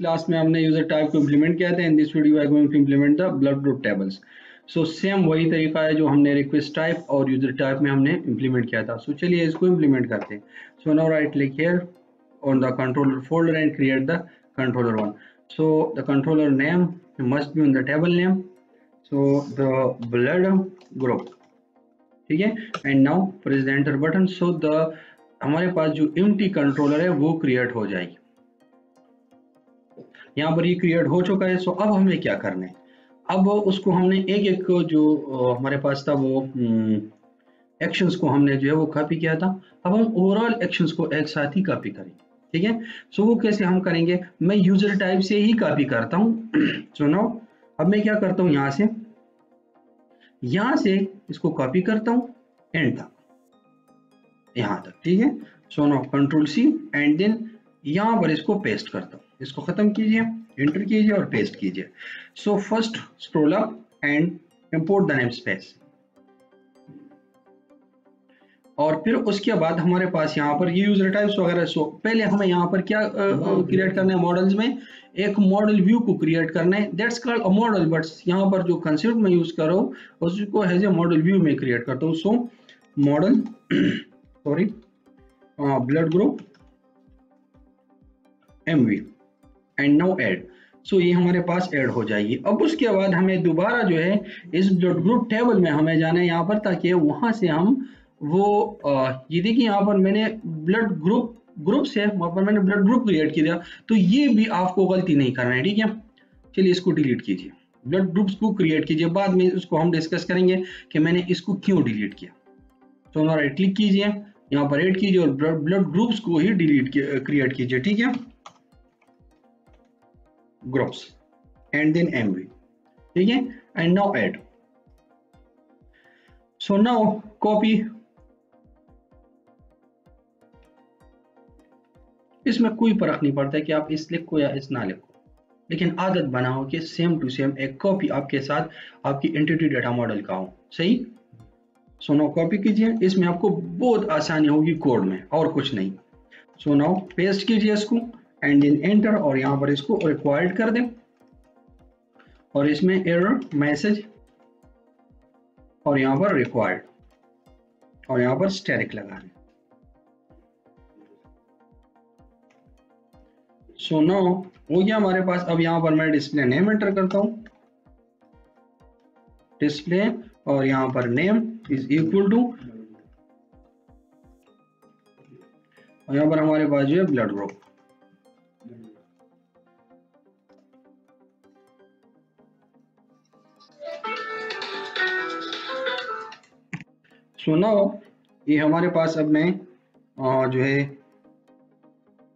Class में हमने user type को इम्प्लीमेंट किया था, in this video I going to implement the blood group tables. So same वही तरीका है जो हमने रिक्वेस्ट टाइप और यूजर टाइप में हमने इम्प्लीमेंट किया था। सो चलिए इसको इम्प्लीमेंट करते हैं। So now right click here on the controller folder and create the controller one. So the controller name must be on the table name, so the blood group, ठीक है। and now press the enter button, so the हमारे पास जो empty controller है वो create हो जाएगी। यहाँ पर ये क्रिएट हो चुका है। सो अब हमें क्या करना है, अब उसको हमने एक एक जो हमारे पास था वो एक्शंस को हमने जो है वो कॉपी किया था, अब हम ओवरऑल एक्शंस को एक साथ ही कॉपी करेंगे, ठीक है। सो वो कैसे हम करेंगे, मैं यूजर टाइप से ही कॉपी करता हूँ। सो नाउ अब मैं क्या करता हूँ, यहाँ से इसको कॉपी करता हूँ एंड तक, यहाँ तक, ठीक है। So now control C and then यहाँ पर इसको पेस्ट करता हूँ, इसको खत्म कीजिए, एंटर कीजिए और पेस्ट कीजिए। So first scroll up and import the name space, और फिर उसके बाद हमारे पास यहाँ पर ये यूजर टाइप्स वगैरह। सो पहले हमें यहाँ पर क्या क्रिएट करना है, मॉडल्स में एक मॉडल व्यू को क्रिएट करना है, that's called a model, but यहाँ पर जो कंसेप्ट मैं यूज कर रहा हूँ उसको एज ए मॉडल व्यू में क्रिएट करता हूँ। So model sorry blood group MV and now add. So ये हमारे पास ऐड हो जाएगी। अब उसके बाद हमें दोबारा जो है इस ब्लड ग्रुप टेबल में हमें जाना है यहाँ पर, ताकि वहां से हम वो ये देखिए यहाँ पर मैंने ब्लड ग्रुप से वहां पर मैंने ब्लड ग्रुप क्रिएट किया, तो ये भी आपको गलती नहीं करना है, ठीक है। चलिए इसको डिलीट कीजिए, ब्लड ग्रुप्स को क्रिएट कीजिए, बाद में उसको हम डिस्कस करेंगे कि मैंने इसको क्यों डिलीट किया। तो राइट क्लिक कीजिए, यहाँ पर ऐड कीजिए और ब्लड ग्रुप्स को ही क्रिएट कीजिए, ठीक है, ग्रुप्स एंड देन MV, ठीक है। And now add. So now copy, इसमें कोई फर्क नहीं पड़ता है कि आप इस लिखो या इस ना लिखो, लेकिन आदत बनाओ कि सेम टू सेम एक कॉपी आपके साथ आपकी एंटिटी डेटा मॉडल का हो, सही। सो नाउ कॉपी कीजिए, इसमें आपको बहुत आसानी होगी कोड में, और कुछ नहीं। सो नाउ पेस्ट कीजिए इसको एंड देन एंटर, और यहाँ पर इसको रिक्वायर्ड कर दें, और इसमें एरर मैसेज, और यहाँ पर रिक्वायर्ड, और यहाँ पर स्टैटिक लगा दें। सो नाउ हो गया हमारे पास। अब यहाँ पर मैं डिस्प्ले नेम एंटर करता हूँ, डिस्प्ले, और यहाँ पर नेम इज इक्वल टू, और यहाँ पर हमारे पास जो है ब्लड ग्रुप। सो नाउ ये हमारे पास, अब मैं जो है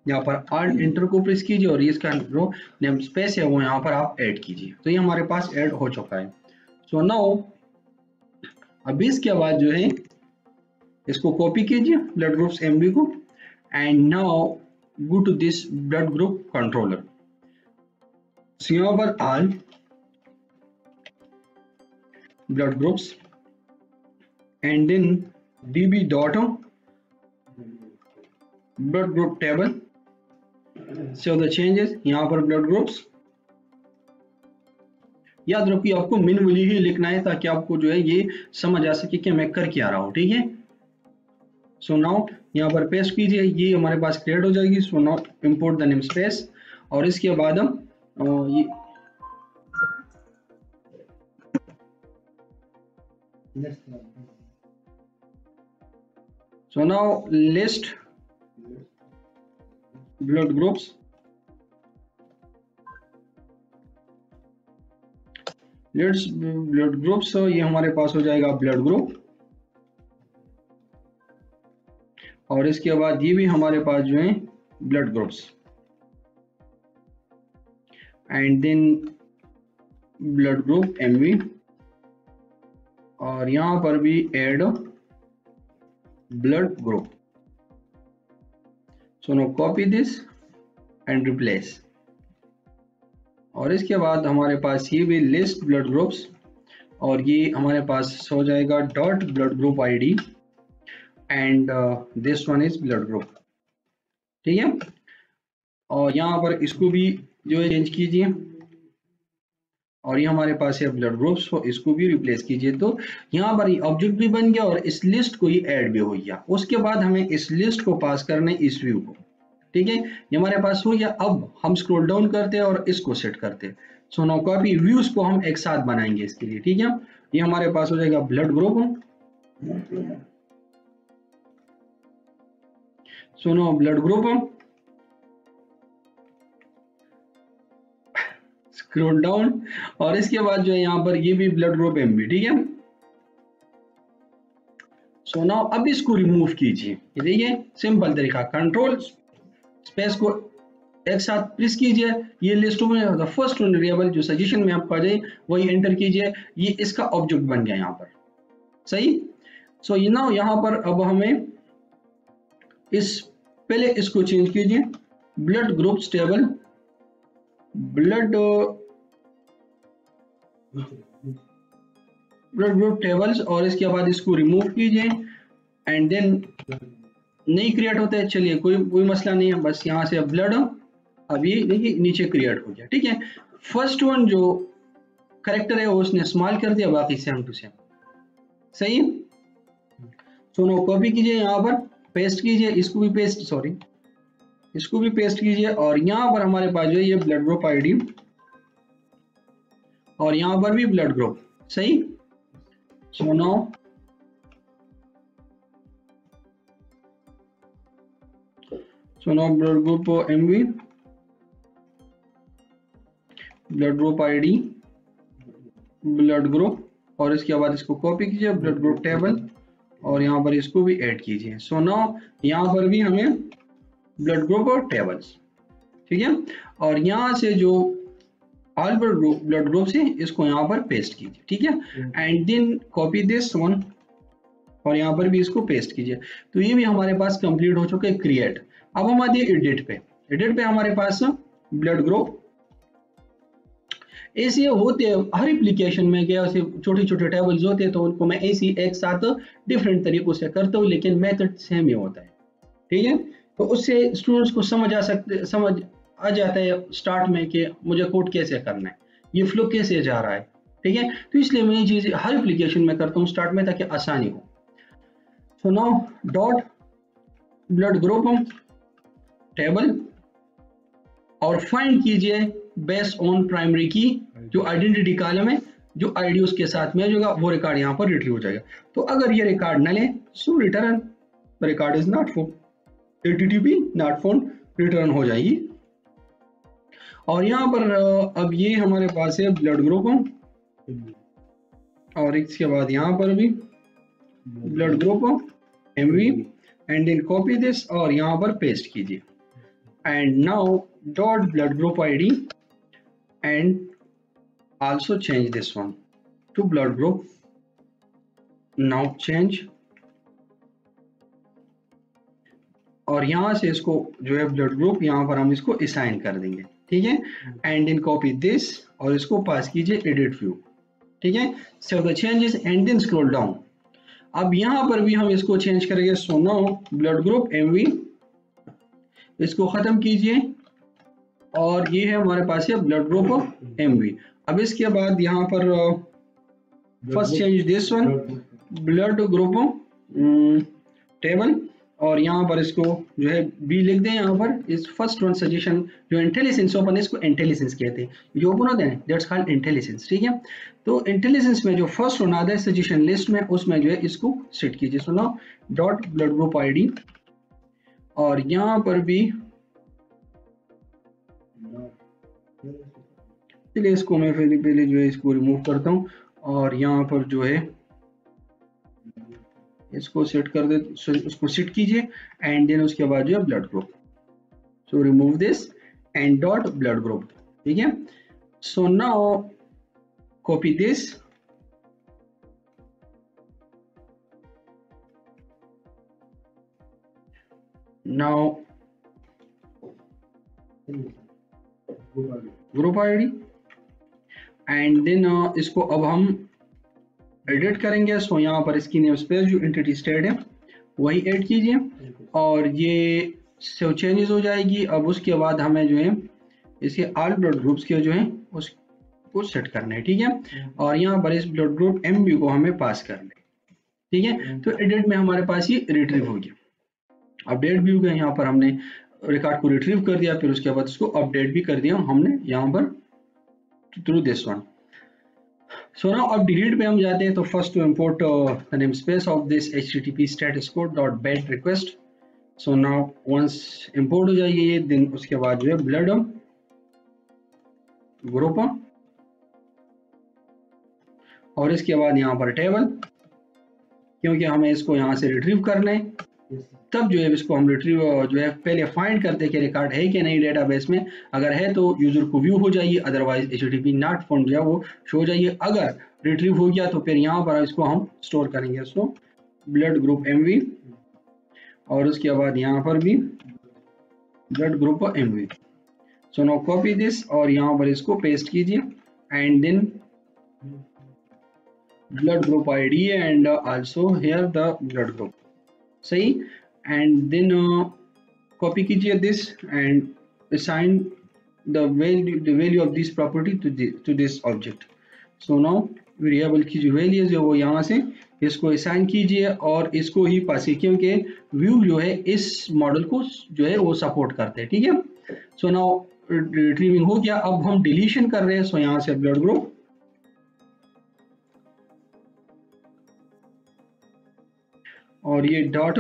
यहाँ पर आर्ट एंटर को प्रेस कीजिए, और इसका जो नेम स्पेस है वो यहाँ पर आप ऐड कीजिए। तो ये हमारे पास ऐड हो चुका है। सो नाउ अभी इसके बाद जो है इसको कॉपी कीजिए ब्लड ग्रुप्स MV को, and now go to this blood group controller. So यहाँ पर all blood groups and then DB dot blood group table, so the changes, यहाँ पर ब्लड ग्रुप्स, याद रखिए आपको मैन्युअली ही लिखना है ताकि आपको जो है ये समझ आ सके कि मैं कर क्या रहा हूँ, ठीक है। सो नाउ यहाँ पर पेस्ट कीजिए, ये हमारे पास क्रिएट हो जाएगी। So now import the name space, और इसके बाद हम ये so now list blood groups, let's blood groups, ये हमारे पास हो जाएगा ब्लड ग्रुप, और इसके बाद ये भी हमारे पास जो है blood groups, and then blood group MV, और यहां पर भी add blood group. So no copy this and replace, और इसके बाद हमारे पास ये भी लिस्ट ब्लड ग्रुप्स, और ये हमारे पास हो जाएगा dot blood group ID, and this one is blood group, ठीक है। और यहाँ पर इसको भी जो है चेंज कीजिए, और ये हमारे पास है ब्लड ग्रुप्स, तो इसको भी रिप्लेस कीजिए। तो यहाँ पर ऑब्जेक्ट भी बन गया और इस लिस्ट को ही ऐड भी हो गया। उसके बाद हमें इस लिस्ट को पास करना है इस व्यू को, ठीक है, ये हमारे पास हो गया। अब हम स्क्रॉल डाउन करते हैं और इसको सेट करते हैं। सो नाउ कॉपी व्यूज को हम एक साथ बनाएंगे इसके लिए, ठीक है। ये हमारे पास हो जाएगा ब्लड ग्रुप। सो now blood group, scroll down, और इसके बाद जो है यहाँ पर ये भी ब्लड ग्रुप एमबी, ठीक है। सो नाउ अब इसको रिमूव कीजिए, ये देखिए सिंपल तरीका, कंट्रोल स्पेस को एक साथ प्रेस कीजिए। ये लिस्ट में द फर्स्ट वेरिएबल जो सजेशन में आपको आ जाए वही एंटर कीजिए, ये इसका ऑब्जेक्ट बन गया यहाँ पर, सही। सो ये नाउ यहाँ पर अब हमें इस पहले इसको चेंज कीजिए, blood groups table, blood group tables, और इसके बाद इसको रिमूव कीजिए एंड देन नहीं क्रिएट होता है, चलिए कोई मसला नहीं है, बस यहाँ से ब्लड अब ये देखिए नीचे क्रिएट हो गया, ठीक है। फर्स्ट वन जो करेक्टर है वो उसने स्मॉल कर दिया, बाकी सेम टू सेम, सही। सो नो कॉपी कीजिए, यहाँ पर पेस्ट कीजिए, इसको भी पेस्ट, सॉरी इसको भी पेस्ट कीजिए, और यहाँ पर हमारे पास जो है ये ब्लड ग्रुप आईडी, और यहाँ पर भी ब्लड ग्रुप, सही। So now blood group MV, blood group ID, blood group, और इसके बाद इसको कॉपी कीजिए ब्लड ग्रुप टेबल, और यहाँ पर इसको भी ऐड कीजिए। सो नाउ यहाँ पर भी हमें ब्लड ग्रुप और टेबल्स, ठीक है, और यहाँ से जो ऑल ब्लड ग्रुप से इसको यहाँ पर पेस्ट कीजिए, ठीक है, and then copy this one, और यहाँ पर भी इसको पेस्ट कीजिए। तो ये भी हमारे पास कंप्लीट हो चुका है क्रिएट। अब हम आते हैं एडिट पे। एडिट पे हमारे पास ब्लड ग्रुप, ऐसे होते हैं हर एप्लीकेशन में, क्या छोटे छोटे टेबल्स होते हैं, तो उनको मैं ऐसे एक साथ डिफरेंट तरीकों से करता हूँ, लेकिन मेथड सेम ही होता है, ठीक है। तो उससे स्टूडेंट्स को समझ आ जाता है स्टार्ट में कि मुझे कोड कैसे करना है, ये फ्लो कैसे जा रहा है, ठीक है। तो इसलिए मैं ये चीज़ हर एप्लीकेशन में करता हूँ स्टार्ट में, ताकि आसानी हो। So now dot blood group table, और फाइंड कीजिए बेस्ड ऑन प्राइमरी की, जो आइडेंटिटी कॉलम है, जो आईडी उसके साथ में होगा वो रिकॉर्ड यहाँ पर रिट्रीव हो जाएगा। तो अगर ये रिकॉर्ड न ले, so return the record is not found, HTTP not found return हो जाएगी। और यहाँ पर अब ये हमारे पास है ब्लड ग्रुप, और इसके बाद यहाँ पर भी blood group MV, and then copy this और यहाँ पर पेस्ट कीजिए, and now dot blood group ID, and also change this one to blood group. Now change, और यहाँ से इसको जो है ब्लड ग्रुप यहाँ पर हम इसको असाइन कर देंगे, ठीक है, एंड देन कॉपी दिस और इसको पास कीजिए एडिट व्यू, ठीक है। Save the changes and then scroll down. अब यहाँ पर भी हम इसको चेंज करेंगे। So now blood group MV, इसको खत्म कीजिए, और ये है हमारे पास है ब्लड ग्रुप MV। अब इसके बाद यहाँ पर first change this one blood group table, और यहाँ पर इसको जो है बी लिख दें। यहाँ पर इस फर्स्ट वन सजेशन जो इंटेलिजेंस ओपन है, इसको इंटेलिजेंस कहते हैं, जो ओपन होते हैं दैट्स कॉल्ड इंटेलिजेंस, ठीक है। तो इंटेलिजेंस में जो फर्स्ट वन आता है सजेशन लिस्ट में, उसमें जो है इसको सेट कीजिए। So now dot blood group ID, और यहाँ पर भी चलिए इसको मैं पहले जो है इसको रिमूव करता हूँ, और यहाँ पर जो है इसको सेट कर दे, उसको सेट कीजिए, एंड देन उसके बाद जो है blood group, so remove this and dot blood group, ठीक है। So now copy this, now group ID, and then इसको अब हम एडिट करेंगे। सो यहाँ पर इसकी नेम स्पेस जो एंटिटी स्टेट है वही ऐड कीजिए, और ये सेव चेंजेस हो जाएगी। अब उसके बाद हमें जो है इसके ऑल ब्लड ग्रुप्स के जो है उसको सेट करना है, ठीक है। और यहाँ पर इस ब्लड ग्रुप MB को हमें पास करना है, ठीक है। तो एडिट में हमारे पास ये रिट्रीव हो गया, अपडेट भी हो गया। यहाँ पर हमने रिकॉर्ड को रिट्रीव कर दिया, फिर उसके बाद उसको अपडेट भी कर दिया हमने यहाँ पर through this one. So now अब डिलीट पे हम जाते हैं। तो first to import the name space of this http status code dot bed request। So now once import हो जाएगी ये, दिन उसके बाद जो है ब्लड ग्रुप और इसके बाद यहाँ पर टेबल, क्योंकि हमें इसको यहाँ से रिट्रीव करना है, तब जो है इसको हम रिट्रीव जो है पहले फाइंड करते हैं कि रिकॉर्ड है कि नहीं डेटाबेस में। अगर है तो यूजर को व्यू हो जाएगी, अदरवाइज http नॉट फाउंड जो है वो शो हो जाएगी। अगर रिट्रीव हो गया तो फिर यहाँ पर इसको हम स्टोर करेंगे, इसको ब्लड ग्रुप MV और उसके बाद यहाँ पर भी blood group MV। So now copy this और यहाँ पर इसको पेस्ट कीजिए and then blood group ID and also here the blood group, सही। and then copy कीजिए this and assign the value of this property to this object। so now variable की जो values है वो यहाँ से इसको असाइन कीजिए और इसको ही पास कीजिए, क्योंकि व्यू जो है इस मॉडल को जो है वो सपोर्ट करते हैं, ठीक है। सो नाउ रिट्रीविंग हो गया। अब हम डिलीशन कर रहे हैं। सो यहाँ से ब्लड ग्रुप और ये dot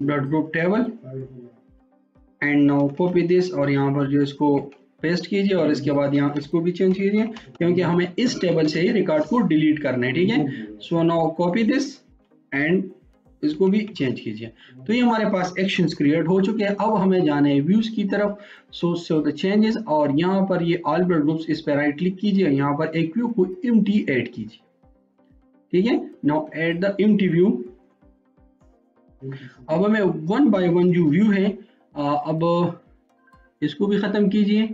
blood group table and now copy this और यहाँ पर जो इसको पेस्ट कीजिए और इसके बाद यहाँ इसको भी चेंज कीजिए, क्योंकि हमें इस टेबल से ही रिकॉर्ड को डिलीट करना है, ठीक है। So now copy this and इसको भी चेंज कीजिए। तो ये हमारे पास एक्शंस क्रिएट हो चुके हैं। अब हमें जाना है व्यूज की तरफ। सो द चेंजेस और यहाँ पर ये ऑल ब्लड ग्रुप्स, इस पर राइट क्लिक कीजिए, यहाँ पर एक व्यू को एम्प्टी ऐड कीजिए, ठीक है। Now add the empty view. अब हमें वन बाय वन जो व्यू है अब इसको भी खत्म कीजिए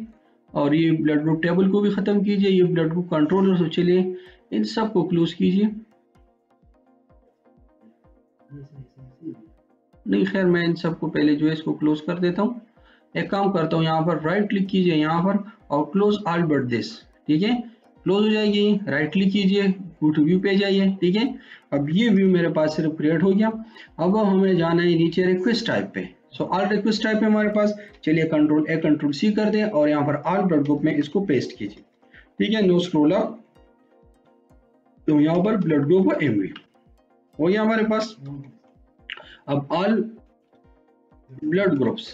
और ये ब्लड ग्रुप टेबल को भी खत्म कीजिए, ये ब्लड ग्रुप कंट्रोलर से चलिए इन सब को क्लोज कीजिए। नहीं खैर मैं इन सबको पहले जो है इसको क्लोज कर देता हूँ। एक काम करता हूँ, यहाँ पर राइट क्लिक कीजिए यहाँ पर और क्लोज ऑल बट दिस, ठीक है। क्लोज हो जाएगी, राइट क्लिक कीजिए, गो टू व्यू पे जाइए, ठीक है। अब ये व्यू मेरे पास सिर्फ क्रिएट हो गया। अब हमें जाना है नीचे रिक्वेस्ट टाइप पे। सो ऑल रिक्वेस्ट टाइप है हमारे पास। चलिए कंट्रोल A कंट्रोल C कर दें और यहाँ पर ऑल ब्लड ग्रुप में इसको पेस्ट कीजिए, ठीक है। नो स्क्रॉल अप, तो यहाँ पर ब्लड ग्रुप MV हो गया हमारे पास। अब ऑल ब्लड ग्रुप्स,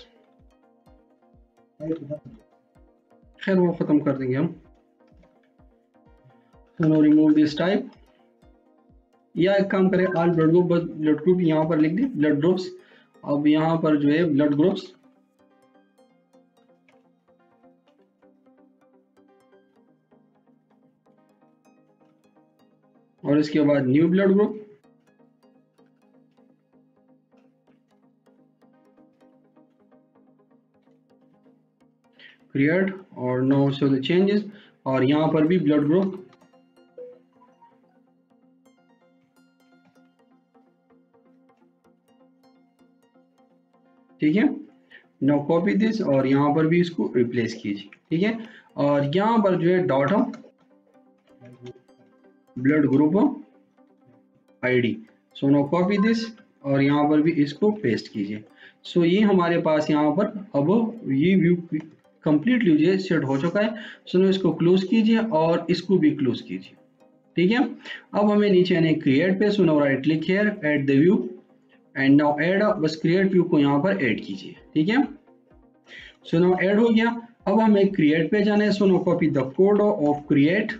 खैर वो खत्म कर देंगे हम। नो रिमूव दिस टाइप, या एक काम करें ऑल ब्लड ग्रुप यहाँ पर लिख दें ब्लड ग्रुप्स। अब यहाँ पर जो है ब्लड ग्रुप्स और इसके बाद न्यू ब्लड ग्रुप, क्रिएट और नो शो द चेंजेस और यहाँ पर भी ब्लड ग्रुप, ठीक है। नो कॉपी दिस और यहाँ पर भी इसको रिप्लेस कीजिए, ठीक है। और यहाँ पर जो है dot blood group ID। So no copy this और यहाँ पर भी इसको पेस्ट कीजिए। सो ये हमारे पास यहाँ पर अब ये व्यू कंप्लीटली जो है सेट हो चुका है। सो नो इसको क्लोज कीजिए और इसको भी क्लोज कीजिए, ठीक है। अब हमें नीचे आने क्रिएट पे। So no right click here, add the view and now add, बस क्रिएट व्यू को यहाँ पर ऐड कीजिए, ठीक है। सो नाउ ऐड हो गया। अब हमें क्रिएट पे जाना है। So no copy the code of create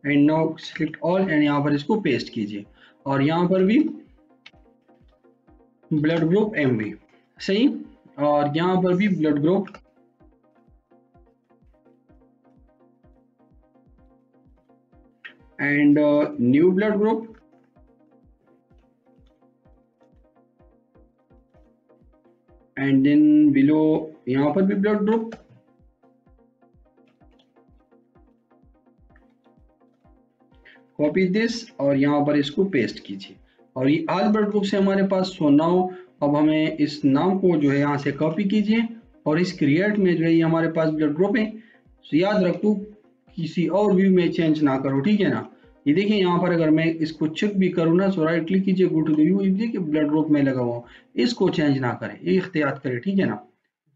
and now select all and यहाँ पर इसको पेस्ट कीजिए और यहाँ पर भी ब्लड ग्रुप MV, सही। और यहाँ पर भी blood group and new blood group and then below यहाँ पर भी ब्लड ग्रुप, कॉपी दिस और यहाँ पर इसको पेस्ट कीजिए और ये ऑल ब्लड ग्रुप से हमारे पास। सो नाउ अब हमें इस नाम को जो है यहाँ से कॉपी कीजिए और इस क्रिएट में जो है ये हमारे पास ब्लड ग्रुप है। तो याद रखो किसी और व्यू में चेंज ना करो, ठीक है ना। ये देखिए यहाँ पर अगर मैं इसको चेक भी करूँ ना, सो राइट क्लिक कीजिए, गो टू द व्यू, देखिए ब्लड ग्रुप में लगा हुआ, इसको चेंज ना करें, ये इख्तियार करें, ठीक है ना।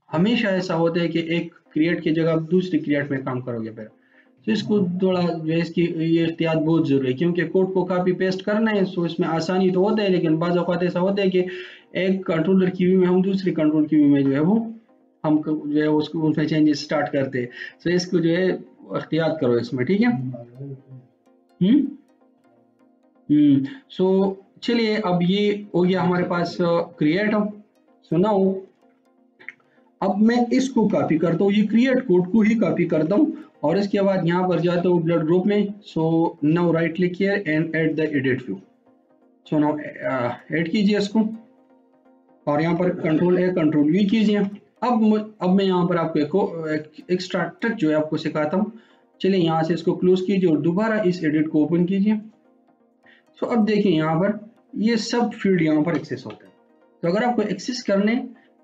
हमेशा ऐसा होता है कि एक क्रिएट की जगह आप दूसरी क्रिएट में काम करोगे फिर, तो इसको थोड़ा जो है इसकी ये एहतियात बहुत जरूरी है, क्योंकि कोड को कॉपी पेस्ट करना है, सो इसमें आसानी तो होता है, लेकिन बाज़ औक़ात ऐसा होता है कि एक कंट्रोलर की व्यू में हम दूसरी कंट्रोल की व्यू में जो है वो हम जो है उसको उसमें चेंजेस स्टार्ट करते हैं। सो इसको जो है एहतियात करो इसमें, ठीक है। सो चलिए, अब ये हो गया हमारे पास क्रिएट। सो नाउ अब मैं इसको कॉपी करता हूँ, ये क्रिएट कोड को ही कॉपी करता हूँ और इसके बाद यहाँ पर जाता हूँ ब्लड ग्रुप में। So now right click here and add the edit view. So now add कीजिए इसको और यहाँ पर कंट्रोल ए कंट्रोल वी कीजिए। अब मैं यहाँ पर आपको एक एक्स्ट्रा ट्रिक जो है आपको सिखाता हूँ। चलिए यहाँ से इसको क्लोज कीजिए और दोबारा इस एडिट को ओपन कीजिए। सो अब देखिए यहाँ पर ये सब फील्ड यहाँ पर एक्सेस होता है। तो अगर आपको एक्सेस करने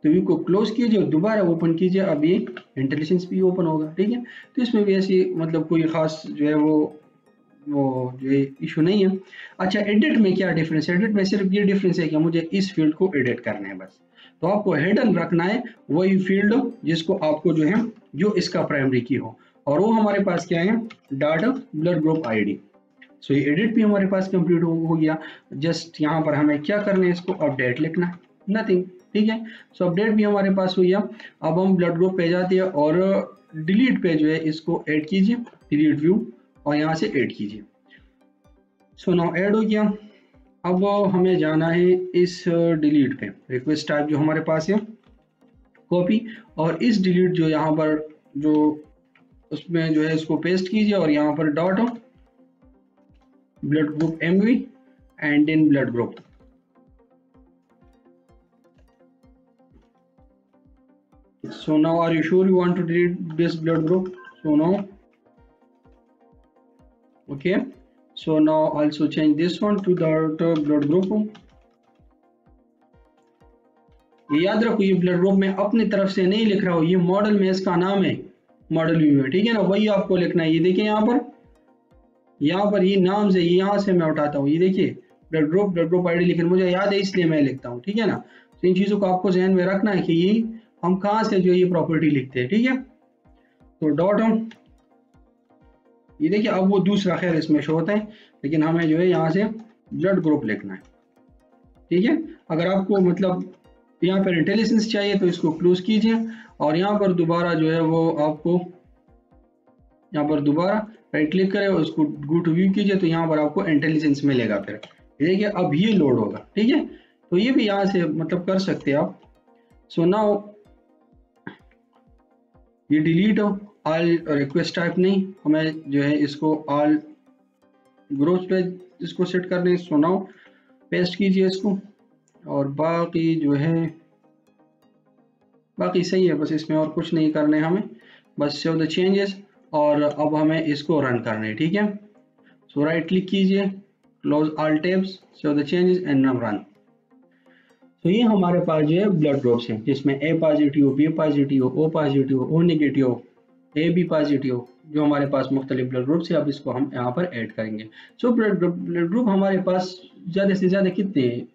तो व्यू को क्लोज कीजिए और दोबारा ओपन कीजिए, अब ये इंटेलिजेंस भी ओपन होगा, ठीक है। तो इसमें भी ऐसी मतलब कोई खास जो है वो जो है इशू नहीं है। अच्छा, एडिट में क्या डिफरेंस है? एडिट में सिर्फ ये डिफरेंस है कि मुझे इस फील्ड को एडिट करना है बस। तो आपको हिडन रखना है वही फील्ड जिसको आपको जो है जो इसका प्राइमरी की हो, और वो हमारे पास क्या है, डाटा ब्लड ग्रुप आईडी। सो ये एडिट भी हमारे पास कंप्लीट हो गया। जस्ट यहाँ पर हमें क्या करना है, इसको अपडेट लिखना है, नथिंग, ठीक है। सो अपडेट भी हमारे पास हो गया। अब हम ब्लड ग्रुप पे जाते हैं और डिलीट पे जो है इसको ऐड कीजिए, डिलीट व्यू, और यहाँ से ऐड कीजिए। सो नाउ ऐड हो गया। अब हमें जाना है इस डिलीट पे, रिक्वेस्ट टाइप जो हमारे पास है कॉपी, और इस डिलीट जो यहाँ पर जो उसमें जो है इसको पेस्ट कीजिए और यहाँ पर dot blood group MV and in blood group. So now are you sure you want to delete this blood group? So now, okay, so now also change this one to the blood group. ये याद रखो, ये blood group में अपनी तरफ से नहीं लिख रहा हूँ, ये मॉडल में इसका नाम है, मॉडल व्यू है, ठीक है ना, वही आपको लिखना है। ये देखिए यहाँ पर ये नाम से यहाँ से मैं उठाता हूँ, ये देखिए ब्लड ग्रुप आईडी लिखना मुझे याद है इसलिए मैं लिखता हूँ, ठीक है ना। तो इन चीज़ों को आपको जहन में रखना है कि ये हम कहाँ से जो ये प्रॉपर्टी लिखते हैं, ठीक है। तो डॉट ये देखिए अब वो दूसरा खैर इसमें शो होता है, लेकिन हमें जो है यहाँ से ब्लड ग्रुप लिखना है, ठीक है। अगर आपको मतलब यहाँ पर इंटेलिजेंस चाहिए तो इसको क्लोज कीजिए और यहाँ पर दोबारा जो है वो आपको यहाँ पर दोबारा राइट क्लिक करें और उसको गो टू व्यू कीजिए, तो यहाँ पर आपको इंटेलिजेंस मिलेगा। फिर देखिए अब ये लोड होगा, ठीक है। तो ये भी यहाँ से मतलब कर सकते हैं आप। सो नाउ ये डिलीट ऑल रिक्वेस्ट टाइप नहीं, हमें जो है इसको ऑल ग्रुप्स पे इसको सेट करने। सो नाउ पेस्ट कीजिए इसको और बाकी जो है बाकी सही है, बस इसमें और कुछ नहीं करने हमें, बस सेव द चेंजेस, और अब हमें इसको रन करना है, ठीक है। सो राइट क्लिक कीजिए, close all tabs, save the changes and now run. तो ये हमारे पास जो है ब्लड ग्रुप्स हैं, जिसमें A positive, B positive, O positive, O negative, A B positive, जो हमारे पास मुख्तलिफ ब्लड ग्रुप्स है। अब इसको हम यहाँ पर ऐड करेंगे। सो ब्लड ग्रुप हमारे पास ज़्यादा से ज़्यादा कितने,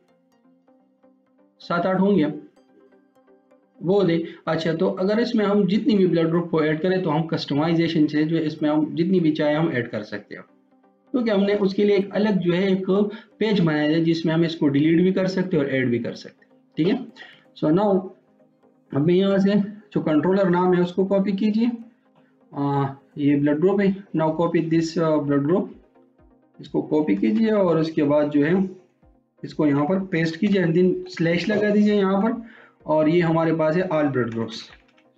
7-8 होंगे वो दे। अच्छा, तो अगर इसमें हम जितनी भी ब्लड ग्रुप को ऐड करें तो हम कस्टमाइजेशन से जो इसमें हम जितनी भी चाहे हम ऐड कर सकते हैं, क्योंकि हमने उसके लिए एक अलग जो है एक पेज बनाया है जिसमें हम इसको डिलीट भी कर सकते हैं और ऐड भी कर सकते हैं, ठीक है। सो नाउ अब यहाँ से जो कंट्रोलर नाम है उसको कॉपी कीजिए, ये ब्लड ग्रुप है। Now copy this blood group, इसको कॉपी कीजिए और उसके बाद जो है इसको यहाँ पर पेस्ट कीजिए एंड देन स्लैश लगा दीजिए यहाँ पर, और ये हमारे पास है ऑल ब्लड ग्रुप्स।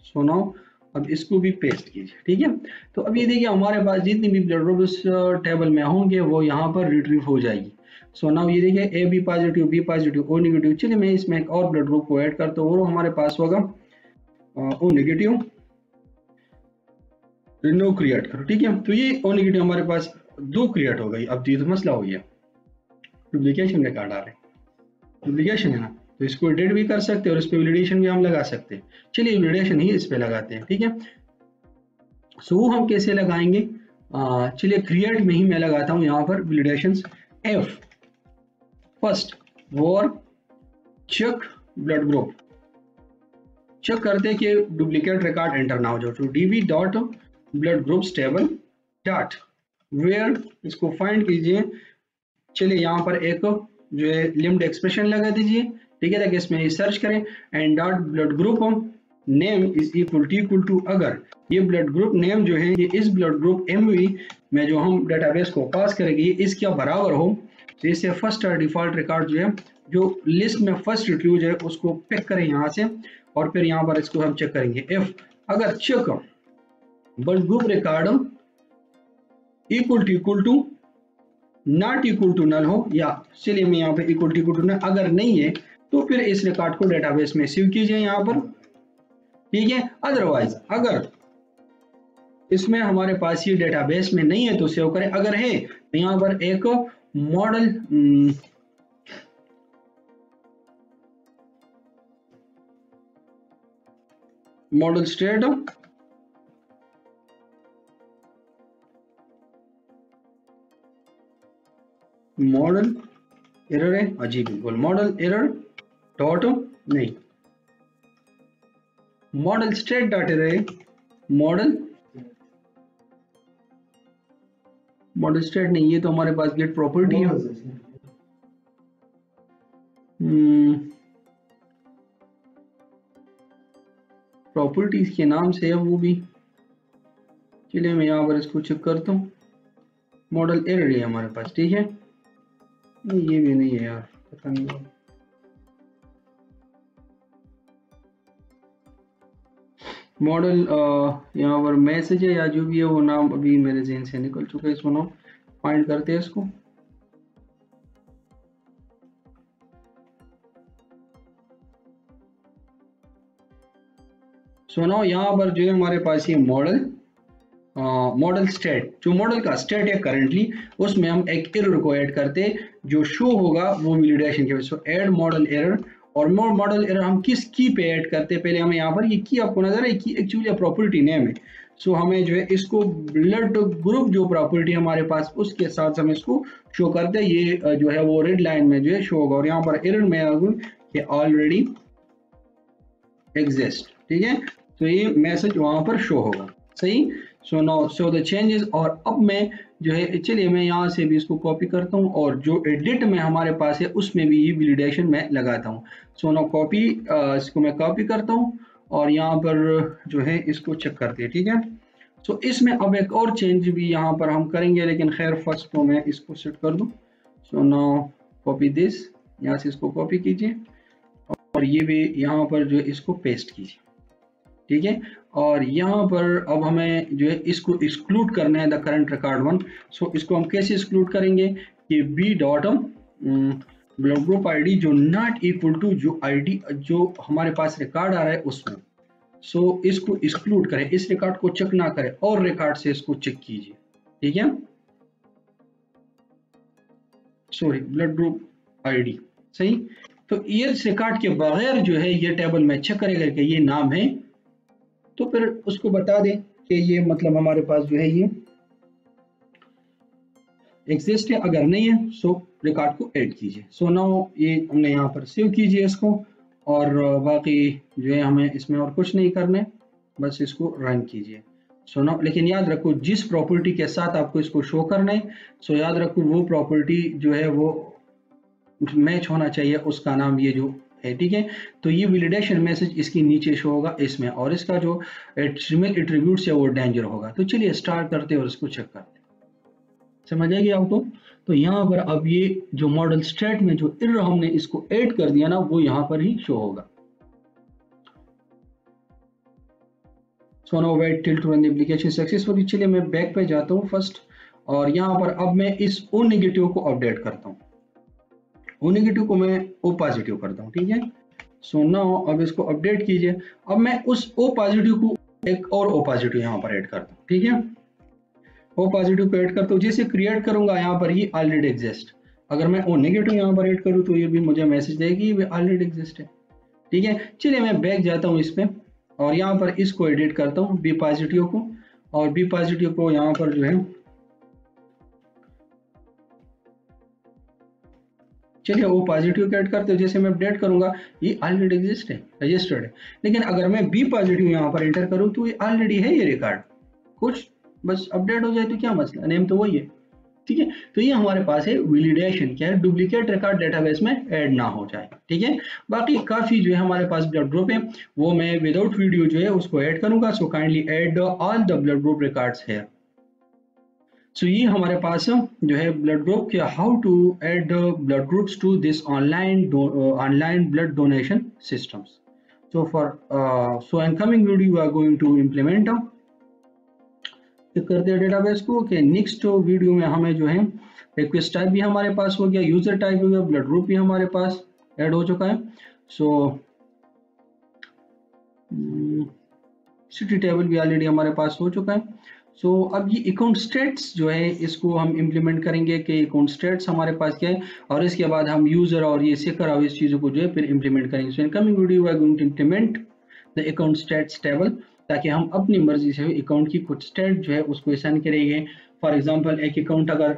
सो नाउ अब इसको भी पेस्ट कीजिए, ठीक है। तो अब ये देखिए हमारे पास जितनी भी ब्लड ग्रुप इस टेबल में होंगे वो यहाँ पर रिट्रीव हो जाएगी। सो नाउ ये देखिए A B positive, B positive, O negative. चलिए मैं इसमें एक और ब्लड ग्रुप को ऐड करता हूँ, वो हमारे पास होगा ओ नेगेटिव। नो क्रिएट करो, ठीक है। तो ये ओ नेगेटिव हमारे पास 2 क्रिएट हो गई। अब ये तो मसला हो गया, डुप्लीकेशन में काट आ रहे, डुप्लीकेशन है ना, तो इसको एडिट भी कर सकते हैं और इस पे वैलिडेशन भी हम लगा सकते हैं। चलिए वैलिडेशन ही इस पे लगाते हैं, ठीक है। सो वो हम कैसे लगाएंगे, चलिए क्रिएट में ही मैं लगाता हूँ यहाँ पर validations F first war check blood group, check करते हैं कि डुप्लीकेट रिकॉर्ड एंटर ना हो जाए। तो DB dot blood groups table dot where, इसको फाइंड कीजिए। चलिए यहाँ पर एक जो है लिमिट एक्सप्रेशन लगा दीजिए, ठीक है, ताकि इसमें सर्च करें। And dot blood group name is equal to अगर ये ब्लड ग्रुप नेम जो है ये इस ब्लड ग्रुप एमवी में जो हम डेटाबेस को पास करेंगे ये इसके बराबर हो, तो इससे फर्स्ट डिफॉल्ट रिकॉर्ड जो है जो लिस्ट में फर्स्ट रिट्रीव है उसको पिक करें यहाँ से, और फिर यहाँ पर इसको हम चेक करेंगे इफ अगर check blood group record equal to not equal to null हो, या चलिए मैं यहाँ पे इक्वल टू नल अगर नहीं है तो फिर इस रिकॉर्ड को डेटाबेस में सेव कीजिए यहाँ पर, ठीक है। अदरवाइज अगर इसमें हमारे पास ये डेटाबेस में नहीं है तो सेव करें, अगर है तो यहाँ पर एक मॉडल स्टेट मॉडल एरर है, अजीब बिल्कुल मॉडल एरर डॉट नहीं मॉडल स्टेट डॉट एरर है, मॉडल स्टेट नहीं, ये तो हमारे पास गेट प्रॉपर्टी है। प्रॉपर्टीज के नाम से है वो भी, चलिए मैं यहाँ पर इसको चेक करता हूँ। मॉडल एरर है हमारे पास, ठीक है। नहीं ये भी नहीं है यार, पता नहीं। मॉडल यहाँ पर मैसेज है या जो भी है वो नाम अभी मेरे ज़हन से निकल चुका है, इसको नाम फाइंड करते हैं इसको। सुनो यहाँ पर जो है हमारे पास ये मॉडल स्टेट, जो मॉडल का स्टेट है करंटली उसमें हम एक एरर को ऐड करते जो शो होगा वो वैलिडेशन के वजह से। ऐड मॉडल एरर, और मॉडल एरर हम किस की पे ऐड करते हैं, पहले हमें यहाँ पर ये की आपको नजर है कि एक्चुअली प्रॉपर्टी नेम है। सो हमें जो है इसको ब्लड ग्रुप जो प्रॉपर्टी हमारे पास उसके साथ हम इसको शो करते हैं, ये जो है वो रेड लाइन में जो है शो होगा। और यहाँ पर एरर में ऑलरेडी एग्जिस्ट, ठीक है, तो ये मैसेज वहां पर शो होगा, सही। So now show the changes, और अब मैं जो है चलिए मैं यहाँ से भी इसको कॉपी करता हूँ और जो एडिट में हमारे पास है उसमें भी ये वैलिडेशन मैं लगाता हूँ। सो नाउ कॉपी, इसको मैं कॉपी करता हूँ और यहाँ पर जो है इसको चेक करते हैं, ठीक है। सो इसमें अब एक और चेंज भी यहाँ पर हम करेंगे, लेकिन खैर फर्स्ट तो मैं इसको सेट कर दूँ। सो नाउ कॉपी दिस, यहाँ से इसको कॉपी कीजिए और ये भी यहाँ पर जो है इसको पेस्ट कीजिए, ठीक है। और यहाँ पर अब हमें जो है इसको एक्सक्लूड करना है the current record one. So इसको हम कैसे एक्सक्लूड करेंगे कि B dot blood group ID जो नॉट इक्वल टू जो आईडी जो हमारे पास रिकॉर्ड आ रहा है उसमें। सो इसको एक्सक्लूड करें, इस रिकॉर्ड को चेक ना करें और रिकॉर्ड से इसको चेक कीजिए, ठीक है। सॉरी ब्लड ग्रुप आईडी, सही। तो ये रिकॉर्ड के बगैर जो है ये टेबल में चेक करेगा कि ये नाम है, तो फिर उसको बता दें कि ये मतलब हमारे पास जो है ये एग्जिस्ट है, अगर नहीं है सो रिकॉर्ड को ऐड कीजिए। सो नाउ ये हमने यहाँ पर सेव कीजिए इसको, और बाकी जो है हमें इसमें और कुछ नहीं करना है, बस इसको रन कीजिए। सो नाउ लेकिन याद रखो जिस प्रॉपर्टी के साथ आपको इसको शो करना है, सो याद रखो वो प्रॉपर्टी जो है वो मैच होना चाहिए, उसका नाम ये जो है, ठीक है। तो ये वैलिडेशन मैसेज इसके नीचे शो होगा इसमें, और इसका जो एट्रीब्यूट्स है वो डेंजर होगा। तो चलिए स्टार्ट करते हैं और इसको चेक करते हैं, समझ आएगी आपको। तो यहाँ पर अब ये जो मॉडल स्टेट में जो एरर हमने इसको ऐड कर दिया ना वो यहाँ पर ही शो होगा। So now wait till to run the application successfully. चलिए मैं बैक पे जाता हूँ फर्स्ट, और यहाँ पर अब मैं इस ओ नेगेटिव को अपडेट करता हूँ। ओ नेगेटिव को मैं ओ पॉजिटिव करता हूँ, ठीक है। सो नाउ अब इसको अपडेट कीजिए। अब मैं उस ओ पॉजिटिव को एक और ओ पॉजिटिव यहाँ पर ऐड करता हूँ, ठीक है। ओ पॉजिटिव को ऐड करता हूँ, जैसे क्रिएट करूंगा यहाँ पर ये ऑलरेडी एग्जिस्ट, अगर मैं ओ नेगेटिव यहाँ पर ऐड करूँ तो ये भी मुझे मैसेज देगी ये ऑलरेडी एग्जिस्ट है। ठीक है, चलिए मैं बैक जाता हूँ इस पे और यहाँ पर इसको एडिट करता हूँ बी पॉजिटिव को, और बी पॉजिटिव को यहाँ पर जो है, चलिए वो पॉजिटिव को ऐड करते हो, जैसे मैं अपडेट करूंगा ये ऑलरेडी एग्जिस्ट है, रजिस्टर्ड है। लेकिन अगर मैं बी पॉजिटिव यहाँ पर एंटर करूँ तो ये ऑलरेडी है ये रिकॉर्ड, कुछ बस अपडेट हो जाए तो क्या मसला, नेम तो वही है। ठीक है, तो ये हमारे पास है वैलिडेशन, क्या है, डुप्लीकेट रिकॉर्ड डेटाबेस में ऐड ना हो जाए। ठीक है, बाकी काफी जो है हमारे पास ब्लड ग्रुप है, वो मैं विदाउट वीडियो जो है उसको ऐड करूंगा। So kindly add all the blood group records है। सो ये हमारे पास जो है ब्लड ग्रुप के how to add blood groups to this online blood donation systems. So for so in coming video we are going to implement करते हैं database को। कि नेक्स्ट वीडियो में हमें जो है रिक्वेस्ट टाइप भी हमारे पास हो गया, यूजर टाइप हो गया, ब्लड ग्रुप भी हमारे पास ऐड हो चुका है। सो सिटी टेबल भी ऑलरेडी हमारे पास हो चुका है। सो अब ये अकाउंट स्टेट्स जो है इसको हम इम्प्लीमेंट करेंगे कि अकाउंट स्टेट्स हमारे पास क्या है, और इसके बाद हम यूजर और ये सेकर और इस चीज़ों को जो है फिर इम्प्लीमेंट करेंगे। So in coming video we are going to implement the account status table, ताकि हम अपनी मर्जी से अकाउंट की कुछ स्टेट जो है उसको असाइन करेंगे। फॉर एग्जांपल एक अकाउंट अगर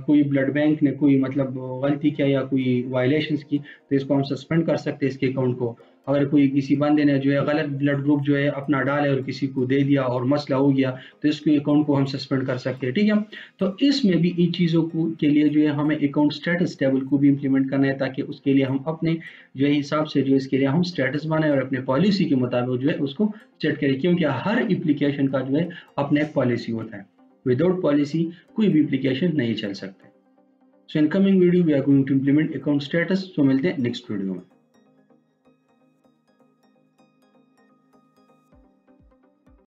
कोई ब्लड बैंक ने कोई मतलब गलती किया या कोई वायलेशंस की तो इसको हम सस्पेंड कर सकते हैं इसके अकाउंट को। अगर कोई किसी बंदे ने जो है गलत ब्लड ग्रुप जो है अपना डाले और किसी को दे दिया और मसला हो गया तो इसके अकाउंट को हम सस्पेंड कर सकते हैं। ठीक है, तो इसमें भी इन चीज़ों को के लिए जो है हमें अकाउंट स्टेटस टेबल को भी इम्प्लीमेंट करना है, ताकि उसके लिए हम अपने जो है हिसाब से जो है इसके लिए हम स्टेटस बनाए और अपने पॉलिसी के मुताबिक जो है उसको सेट करें, क्योंकि हर एप्लीकेशन का जो है अपना एक पॉलिसी होता है, विदाउट पॉलिसी कोई भी एप्लीकेशन नहीं चल सकता। So in coming video we are going to implement account status. तो मिलते हैं नेक्स्ट वीडियो में।